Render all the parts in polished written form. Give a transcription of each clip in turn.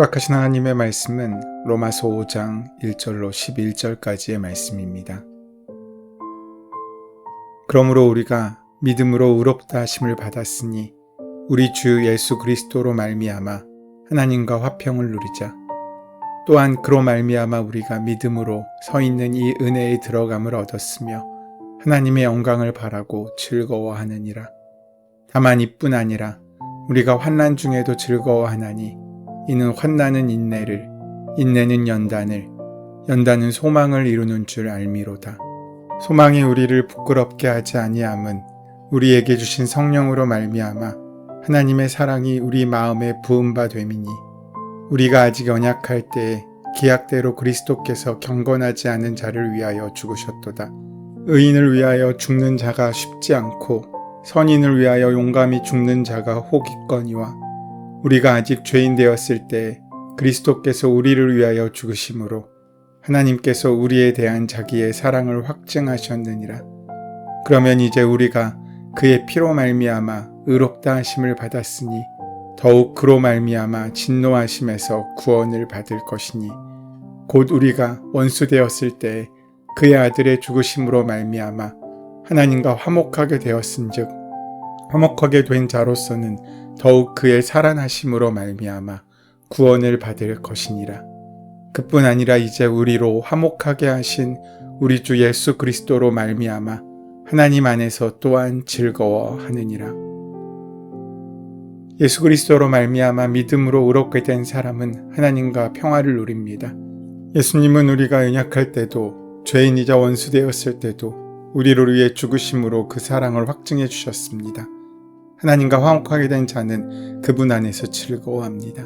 허락하신 하나님의 말씀은 로마서 5장 1절로 11절까지의 말씀입니다. 그러므로 우리가 믿음으로 의롭다 하심을 받았으니 우리 주 예수 그리스도로 말미암아 하나님과 화평을 누리자. 또한 그로 말미암아 우리가 믿음으로 서 있는 이 은혜에 들어감을 얻었으며 하나님의 영광을 바라고 즐거워하느니라. 다만 이뿐 아니라 우리가 환난 중에도 즐거워하나니 이는 환난은 인내를, 인내는 연단을, 연단은 소망을 이루는 줄 알미로다. 소망이 우리를 부끄럽게 하지 아니함은 우리에게 주신 성령으로 말미암아 하나님의 사랑이 우리 마음에 부은 바 됨이니 우리가 아직 연약할 때에 기약대로 그리스도께서 경건하지 않은 자를 위하여 죽으셨도다. 의인을 위하여 죽는 자가 쉽지 않고 선인을 위하여 용감히 죽는 자가 혹 있거니와 우리가 아직 죄인 되었을 때에 그리스도께서 우리를 위하여 죽으심으로 하나님께서 우리에 대한 자기의 사랑을 확증하셨느니라. 그러면 이제 우리가 그의 피로 말미암아 의롭다 하심을 받았으니 더욱 그로 말미암아 진노하심에서 구원을 받을 것이니 곧 우리가 원수 되었을 때에 그의 아들의 죽으심으로 말미암아 하나님과 화목하게 되었은즉 화목하게 된 자로서는 더욱 그의 살아나심으로 말미암아 구원을 받을 것이니라. 그뿐 아니라 이제 우리로 화목하게 하신 우리 주 예수 그리스도로 말미암아 하나님 안에서 또한 즐거워하느니라. 예수 그리스도로 말미암아 믿음으로 의롭게 된 사람은 하나님과 평화를 누립니다. 예수님은 우리가 연약할 때도 죄인이자 원수 되었을 때도 우리를 위해 죽으심으로 그 사랑을 확증해 주셨습니다. 하나님과 화목하게 된 자는 그분 안에서 즐거워합니다.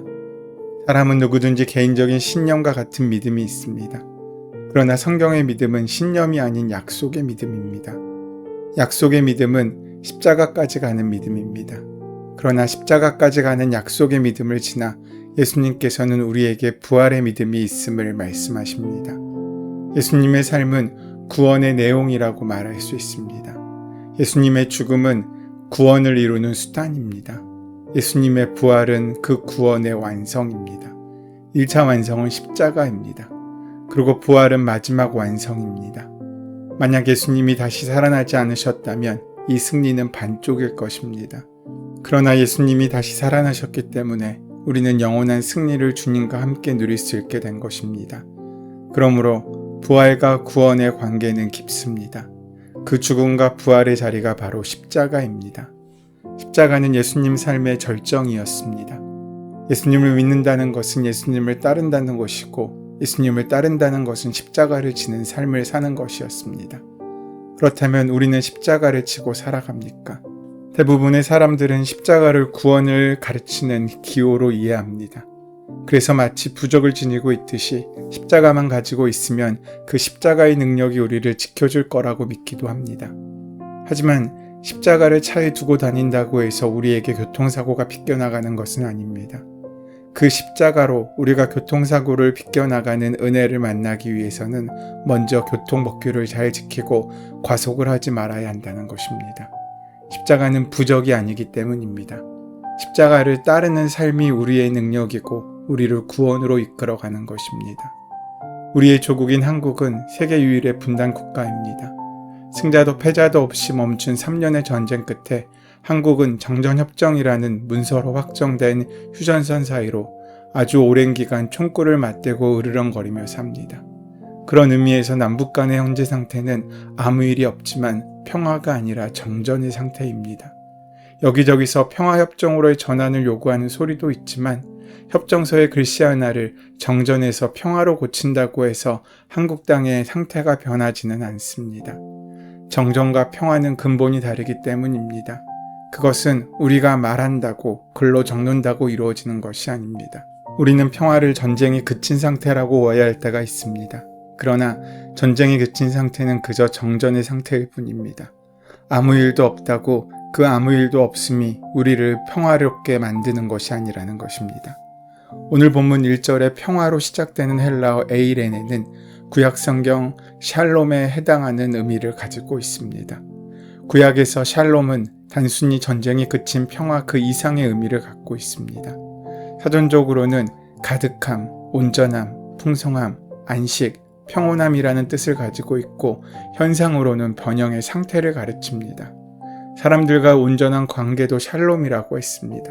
사람은 누구든지 개인적인 신념과 같은 믿음이 있습니다. 그러나 성경의 믿음은 신념이 아닌 약속의 믿음입니다. 약속의 믿음은 십자가까지 가는 믿음입니다. 그러나 십자가까지 가는 약속의 믿음을 지나 예수님께서는 우리에게 부활의 믿음이 있음을 말씀하십니다. 예수님의 삶은 구원의 내용이라고 말할 수 있습니다. 예수님의 죽음은 구원을 이루는 수단입니다. 예수님의 부활은 그 구원의 완성입니다. 1차 완성은 십자가입니다. 그리고 부활은 마지막 완성입니다. 만약 예수님이 다시 살아나지 않으셨다면 이 승리는 반쪽일 것입니다. 그러나 예수님이 다시 살아나셨기 때문에 우리는 영원한 승리를 주님과 함께 누릴 수 있게 된 것입니다. 그러므로 부활과 구원의 관계는 깊습니다. 그 죽음과 부활의 자리가 바로 십자가입니다. 십자가는 예수님 삶의 절정이었습니다. 예수님을 믿는다는 것은 예수님을 따른다는 것이고 예수님을 따른다는 것은 십자가를 지는 삶을 사는 것이었습니다. 그렇다면 우리는 십자가를 지고 살아갑니까? 대부분의 사람들은 십자가를 구원을 가르치는 기호로 이해합니다. 그래서 마치 부적을 지니고 있듯이 십자가만 가지고 있으면 그 십자가의 능력이 우리를 지켜줄 거라고 믿기도 합니다. 하지만 십자가를 차에 두고 다닌다고 해서 우리에게 교통사고가 빗겨나가는 것은 아닙니다. 그 십자가로 우리가 교통사고를 빗겨나가는 은혜를 만나기 위해서는 먼저 교통법규를 잘 지키고 과속을 하지 말아야 한다는 것입니다. 십자가는 부적이 아니기 때문입니다. 십자가를 따르는 삶이 우리의 능력이고 우리를 구원으로 이끌어가는 것입니다. 우리의 조국인 한국은 세계 유일의 분단 국가입니다. 승자도 패자도 없이 멈춘 3년의 전쟁 끝에 한국은 정전협정이라는 문서로 확정된 휴전선 사이로 아주 오랜 기간 총구를 맞대고 으르렁거리며 삽니다. 그런 의미에서 남북 간의 현재 상태는 아무 일이 없지만 평화가 아니라 정전의 상태입니다. 여기저기서 평화협정으로의 전환을 요구하는 소리도 있지만 협정서의 글씨 하나를 정전에서 평화로 고친다고 해서 한국 땅의 상태가 변하지는 않습니다. 정전과 평화는 근본이 다르기 때문입니다. 그것은 우리가 말한다고 글로 적는다고 이루어지는 것이 아닙니다. 우리는 평화를 전쟁이 그친 상태라고 오해할 때가 있습니다. 그러나 전쟁이 그친 상태는 그저 정전의 상태일 뿐입니다. 아무 일도 없다고 그 아무 일도 없음이 우리를 평화롭게 만드는 것이 아니라는 것입니다. 오늘 본문 1절에 평화로 시작되는 헬라어 에이레네는 구약성경 샬롬에 해당하는 의미를 가지고 있습니다. 구약에서 샬롬은 단순히 전쟁이 그친 평화 그 이상의 의미를 갖고 있습니다. 사전적으로는 가득함, 온전함, 풍성함, 안식, 평온함이라는 뜻을 가지고 있고 현상으로는 번영의 상태를 가르칩니다. 사람들과 온전한 관계도 샬롬이라고 했습니다.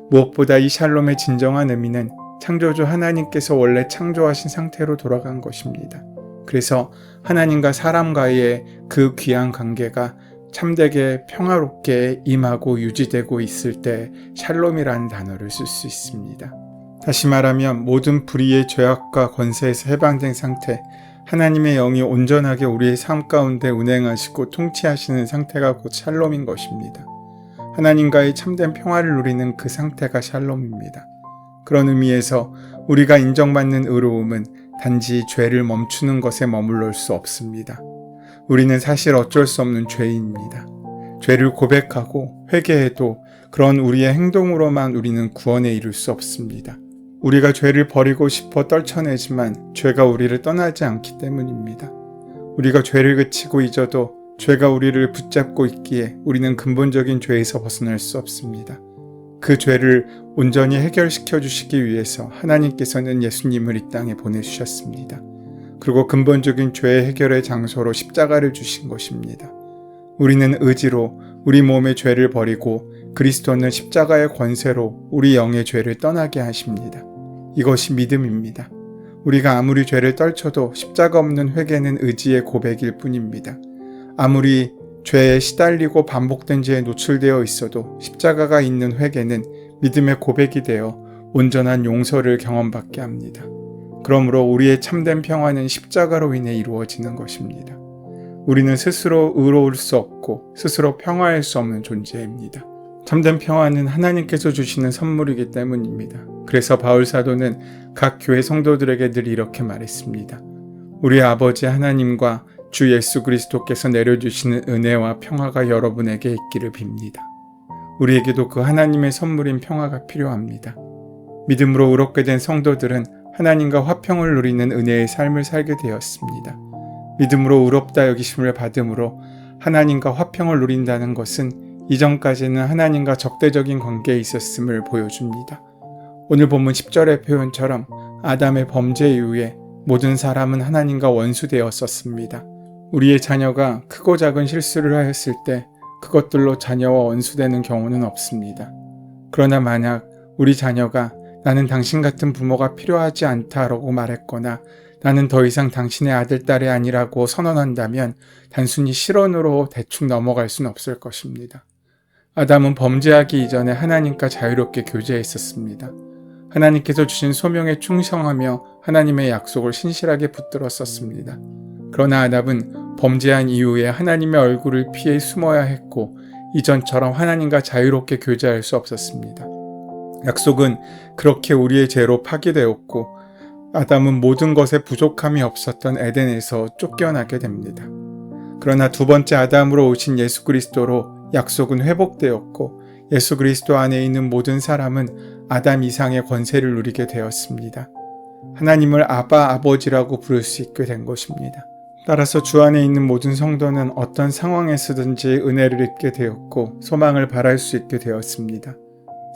무엇보다 이 샬롬의 진정한 의미는 창조주 하나님께서 원래 창조하신 상태로 돌아간 것입니다. 그래서 하나님과 사람과의 그 귀한 관계가 참되게 평화롭게 임하고 유지되고 있을 때 샬롬이라는 단어를 쓸 수 있습니다. 다시 말하면 모든 불의의 죄악과 권세에서 해방된 상태, 하나님의 영이 온전하게 우리의 삶 가운데 운행하시고 통치하시는 상태가 곧 샬롬인 것입니다. 하나님과의 참된 평화를 누리는 그 상태가 샬롬입니다. 그런 의미에서 우리가 인정받는 의로움은 단지 죄를 멈추는 것에 머물러 수 없습니다. 우리는 사실 어쩔 수 없는 죄인입니다. 죄를 고백하고 회개해도 그런 우리의 행동으로만 우리는 구원에 이를 수 없습니다. 우리가 죄를 버리고 싶어 떨쳐내지만 죄가 우리를 떠나지 않기 때문입니다. 우리가 죄를 그치고 잊어도 죄가 우리를 붙잡고 있기에 우리는 근본적인 죄에서 벗어날 수 없습니다. 그 죄를 온전히 해결시켜 주시기 위해서 하나님께서는 예수님을 이 땅에 보내주셨습니다. 그리고 근본적인 죄의 해결의 장소로 십자가를 주신 것입니다. 우리는 의지로 우리 몸의 죄를 버리고 그리스도는 십자가의 권세로 우리 영의 죄를 떠나게 하십니다. 이것이 믿음입니다. 우리가 아무리 죄를 떨쳐도 십자가 없는 회개는 의지의 고백일 뿐입니다. 아무리 죄에 시달리고 반복된 죄에 노출되어 있어도 십자가가 있는 회개는 믿음의 고백이 되어 온전한 용서를 경험받게 합니다. 그러므로 우리의 참된 평화는 십자가로 인해 이루어지는 것입니다. 우리는 스스로 의로울 수 없고 스스로 평화할 수 없는 존재입니다. 참된 평화는 하나님께서 주시는 선물이기 때문입니다. 그래서 바울 사도는 각 교회 성도들에게 늘 이렇게 말했습니다. 우리 아버지 하나님과 주 예수 그리스도께서 내려주시는 은혜와 평화가 여러분에게 있기를 빕니다. 우리에게도 그 하나님의 선물인 평화가 필요합니다. 믿음으로 의롭게 된 성도들은 하나님과 화평을 누리는 은혜의 삶을 살게 되었습니다. 믿음으로 의롭다 여기심을 받음으로 하나님과 화평을 누린다는 것은 이전까지는 하나님과 적대적인 관계에 있었음을 보여줍니다. 오늘 본문 10절의 표현처럼 아담의 범죄 이후에 모든 사람은 하나님과 원수되었었습니다. 우리의 자녀가 크고 작은 실수를 하였을 때 그것들로 자녀와 원수되는 경우는 없습니다. 그러나 만약 우리 자녀가 나는 당신 같은 부모가 필요하지 않다라고 말했거나 나는 더 이상 당신의 아들, 딸이 아니라고 선언한다면 단순히 실언으로 대충 넘어갈 수는 없을 것입니다. 아담은 범죄하기 이전에 하나님과 자유롭게 교제했었습니다. 하나님께서 주신 소명에 충성하며 하나님의 약속을 신실하게 붙들었었습니다. 그러나 아담은 범죄한 이후에 하나님의 얼굴을 피해 숨어야 했고 이전처럼 하나님과 자유롭게 교제할 수 없었습니다. 약속은 그렇게 우리의 죄로 파기되었고 아담은 모든 것에 부족함이 없었던 에덴에서 쫓겨나게 됩니다. 그러나 두 번째 아담으로 오신 예수 그리스도로 약속은 회복되었고 예수 그리스도 안에 있는 모든 사람은 아담 이상의 권세를 누리게 되었습니다. 하나님을 아버지라고 부를 수 있게 된 것입니다. 따라서 주 안에 있는 모든 성도는 어떤 상황에서든지 은혜를 입게 되었고 소망을 바랄 수 있게 되었습니다.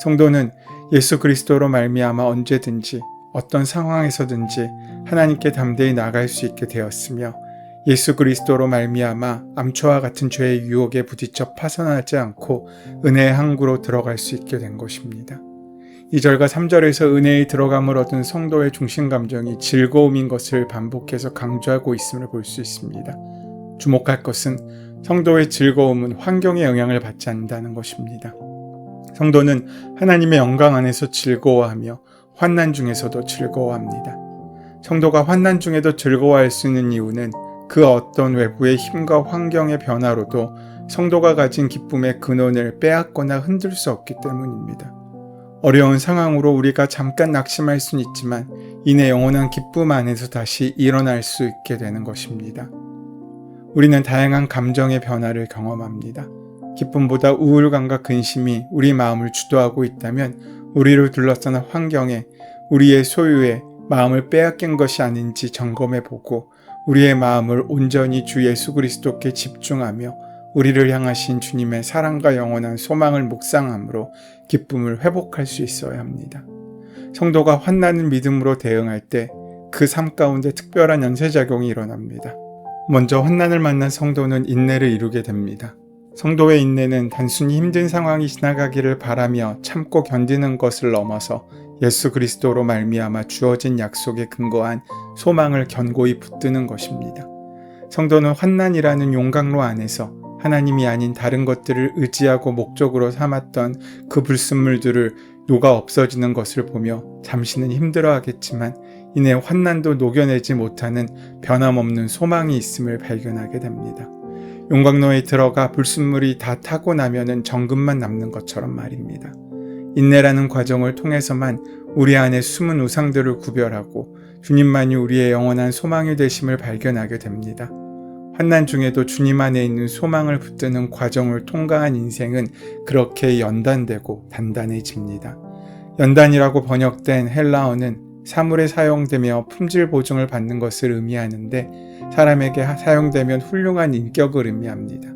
성도는 예수 그리스도로 말미암아 언제든지 어떤 상황에서든지 하나님께 담대히 나갈 수 있게 되었으며 예수 그리스도로 말미암아 암초와 같은 죄의 유혹에 부딪혀 파산하지 않고 은혜의 항구로 들어갈 수 있게 된 것입니다. 2절과 3절에서 은혜의 들어감을 얻은 성도의 중심 감정이 즐거움인 것을 반복해서 강조하고 있음을 볼 수 있습니다. 주목할 것은 성도의 즐거움은 환경의 영향을 받지 않는다는 것입니다. 성도는 하나님의 영광 안에서 즐거워하며 환난 중에서도 즐거워합니다. 성도가 환난 중에도 즐거워할 수 있는 이유는 그 어떤 외부의 힘과 환경의 변화로도 성도가 가진 기쁨의 근원을 빼앗거나 흔들 수 없기 때문입니다. 어려운 상황으로 우리가 잠깐 낙심할 수는 있지만 이내 영원한 기쁨 안에서 다시 일어날 수 있게 되는 것입니다. 우리는 다양한 감정의 변화를 경험합니다. 기쁨보다 우울감과 근심이 우리 마음을 주도하고 있다면 우리를 둘러싸는 환경에 우리의 소유에 마음을 빼앗긴 것이 아닌지 점검해보고 우리의 마음을 온전히 주 예수 그리스도께 집중하며 우리를 향하신 주님의 사랑과 영원한 소망을 묵상함으로 기쁨을 회복할 수 있어야 합니다. 성도가 환난을 믿음으로 대응할 때 그 삶 가운데 특별한 연쇄작용이 일어납니다. 먼저 환난을 만난 성도는 인내를 이루게 됩니다. 성도의 인내는 단순히 힘든 상황이 지나가기를 바라며 참고 견디는 것을 넘어서 예수 그리스도로 말미암아 주어진 약속에 근거한 소망을 견고히 붙드는 것입니다. 성도는 환난이라는 용광로 안에서 하나님이 아닌 다른 것들을 의지하고 목적으로 삼았던 그 불순물들을 녹아 없어지는 것을 보며 잠시는 힘들어하겠지만 이내 환난도 녹여내지 못하는 변함없는 소망이 있음을 발견하게 됩니다. 용광로에 들어가 불순물이 다 타고 나면은 정금만 남는 것처럼 말입니다. 인내라는 과정을 통해서만 우리 안에 숨은 우상들을 구별하고 주님만이 우리의 영원한 소망이 되심을 발견하게 됩니다. 환난 중에도 주님 안에 있는 소망을 붙드는 과정을 통과한 인생은 그렇게 연단되고 단단해집니다. 연단이라고 번역된 헬라어는 사물에 사용되며 품질 보증을 받는 것을 의미하는데 사람에게 사용되면 훌륭한 인격을 의미합니다.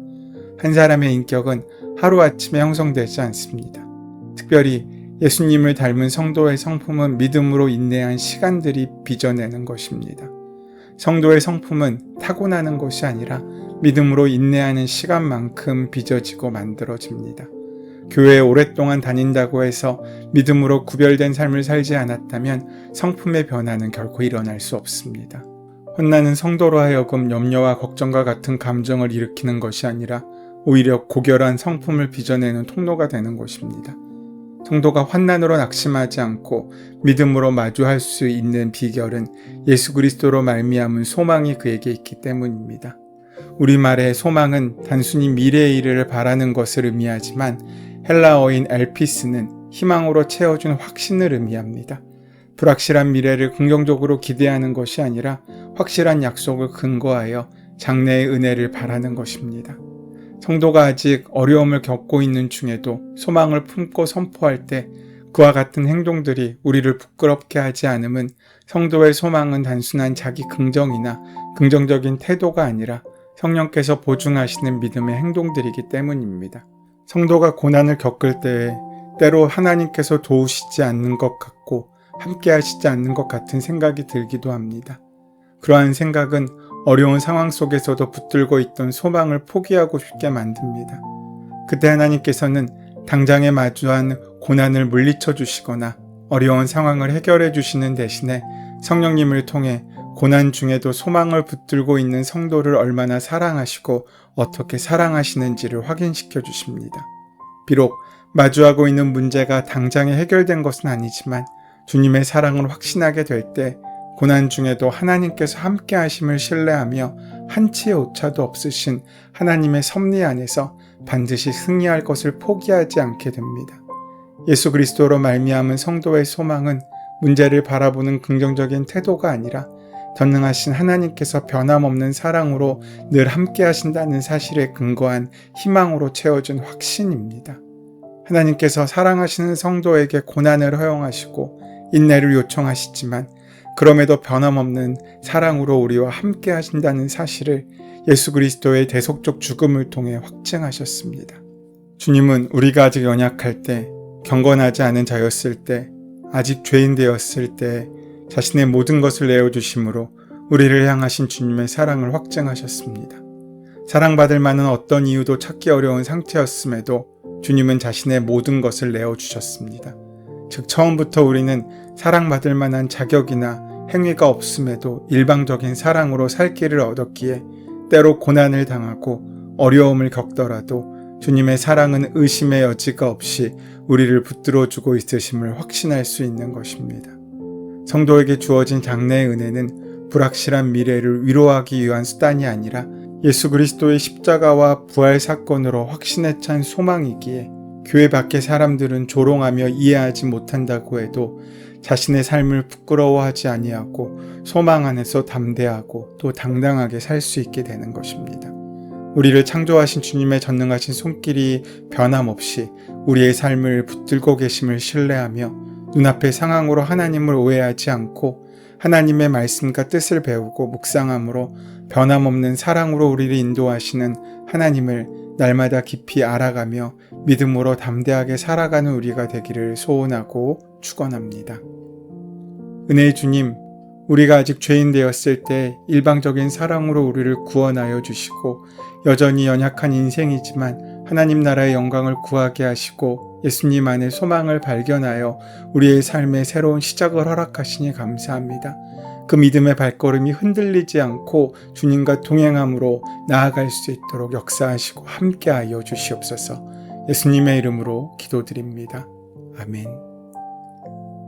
한 사람의 인격은 하루아침에 형성되지 않습니다. 특별히 예수님을 닮은 성도의 성품은 믿음으로 인내한 시간들이 빚어내는 것입니다. 성도의 성품은 타고나는 것이 아니라 믿음으로 인내하는 시간만큼 빚어지고 만들어집니다. 교회에 오랫동안 다닌다고 해서 믿음으로 구별된 삶을 살지 않았다면 성품의 변화는 결코 일어날 수 없습니다. 환난은 성도로 하여금 염려와 걱정과 같은 감정을 일으키는 것이 아니라 오히려 고결한 성품을 빚어내는 통로가 되는 것입니다. 성도가 환난으로 낙심하지 않고 믿음으로 마주할 수 있는 비결은 예수 그리스도로 말미암은 소망이 그에게 있기 때문입니다. 우리말의 소망은 단순히 미래의 일을 바라는 것을 의미하지만 헬라어인 엘피스는 희망으로 채워준 확신을 의미합니다. 불확실한 미래를 긍정적으로 기대하는 것이 아니라 확실한 약속을 근거하여 장래의 은혜를 바라는 것입니다. 성도가 아직 어려움을 겪고 있는 중에도 소망을 품고 선포할 때 그와 같은 행동들이 우리를 부끄럽게 하지 않음은 성도의 소망은 단순한 자기 긍정이나 긍정적인 태도가 아니라 성령께서 보증하시는 믿음의 행동들이기 때문입니다. 성도가 고난을 겪을 때에 때로 하나님께서 도우시지 않는 것 같고 함께 하시지 않는 것 같은 생각이 들기도 합니다. 그러한 생각은 어려운 상황 속에서도 붙들고 있던 소망을 포기하고 싶게 만듭니다. 그때 하나님께서는 당장에 마주한 고난을 물리쳐 주시거나 어려운 상황을 해결해 주시는 대신에 성령님을 통해 고난 중에도 소망을 붙들고 있는 성도를 얼마나 사랑하시고 어떻게 사랑하시는지를 확인시켜 주십니다. 비록 마주하고 있는 문제가 당장에 해결된 것은 아니지만 주님의 사랑을 확신하게 될 때 고난 중에도 하나님께서 함께 하심을 신뢰하며 한치의 오차도 없으신 하나님의 섭리 안에서 반드시 승리할 것을 포기하지 않게 됩니다. 예수 그리스도로 말미암은 성도의 소망은 문제를 바라보는 긍정적인 태도가 아니라 전능하신 하나님께서 변함없는 사랑으로 늘 함께 하신다는 사실에 근거한 희망으로 채워준 확신입니다. 하나님께서 사랑하시는 성도에게 고난을 허용하시고 인내를 요청하시지만 그럼에도 변함없는 사랑으로 우리와 함께 하신다는 사실을 예수 그리스도의 대속적 죽음을 통해 확증하셨습니다. 주님은 우리가 아직 연약할 때, 경건하지 않은 자였을 때, 아직 죄인 되었을 때 자신의 모든 것을 내어주심으로 우리를 향하신 주님의 사랑을 확증하셨습니다. 사랑받을 만한 어떤 이유도 찾기 어려운 상태였음에도 주님은 자신의 모든 것을 내어주셨습니다. 즉 처음부터 우리는 사랑받을 만한 자격이나 행위가 없음에도 일방적인 사랑으로 살 길을 얻었기에 때로 고난을 당하고 어려움을 겪더라도 주님의 사랑은 의심의 여지가 없이 우리를 붙들어주고 있으심을 확신할 수 있는 것입니다. 성도에게 주어진 장래의 은혜는 불확실한 미래를 위로하기 위한 수단이 아니라 예수 그리스도의 십자가와 부활 사건으로 확신에 찬 소망이기에 교회 밖의 사람들은 조롱하며 이해하지 못한다고 해도 자신의 삶을 부끄러워하지 아니하고 소망 안에서 담대하고 또 당당하게 살 수 있게 되는 것입니다. 우리를 창조하신 주님의 전능하신 손길이 변함없이 우리의 삶을 붙들고 계심을 신뢰하며 눈앞의 상황으로 하나님을 오해하지 않고 하나님의 말씀과 뜻을 배우고 묵상함으로 변함없는 사랑으로 우리를 인도하시는 하나님을 날마다 깊이 알아가며 믿음으로 담대하게 살아가는 우리가 되기를 소원하고 축원합니다. 은혜의 주님, 우리가 아직 죄인 되었을 때 일방적인 사랑으로 우리를 구원하여 주시고 여전히 연약한 인생이지만 하나님 나라의 영광을 구하게 하시고 예수님 안에 소망을 발견하여 우리의 삶의 새로운 시작을 허락하시니 감사합니다. 그 믿음의 발걸음이 흔들리지 않고 주님과 동행함으로 나아갈 수 있도록 역사하시고 함께하여 주시옵소서. 예수님의 이름으로 기도드립니다. 아멘.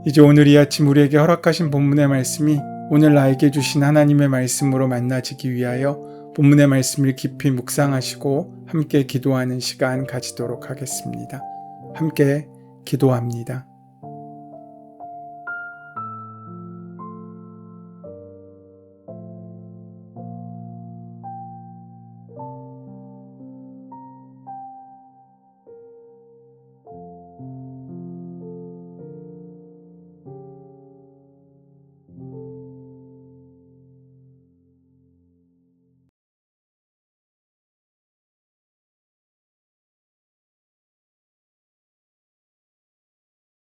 이제 오늘 이 아침 우리에게 허락하신 본문의 말씀이 오늘 나에게 주신 하나님의 말씀으로 만나지기 위하여 본문의 말씀을 깊이 묵상하시고 함께 기도하는 시간 가지도록 하겠습니다. 함께 기도합니다.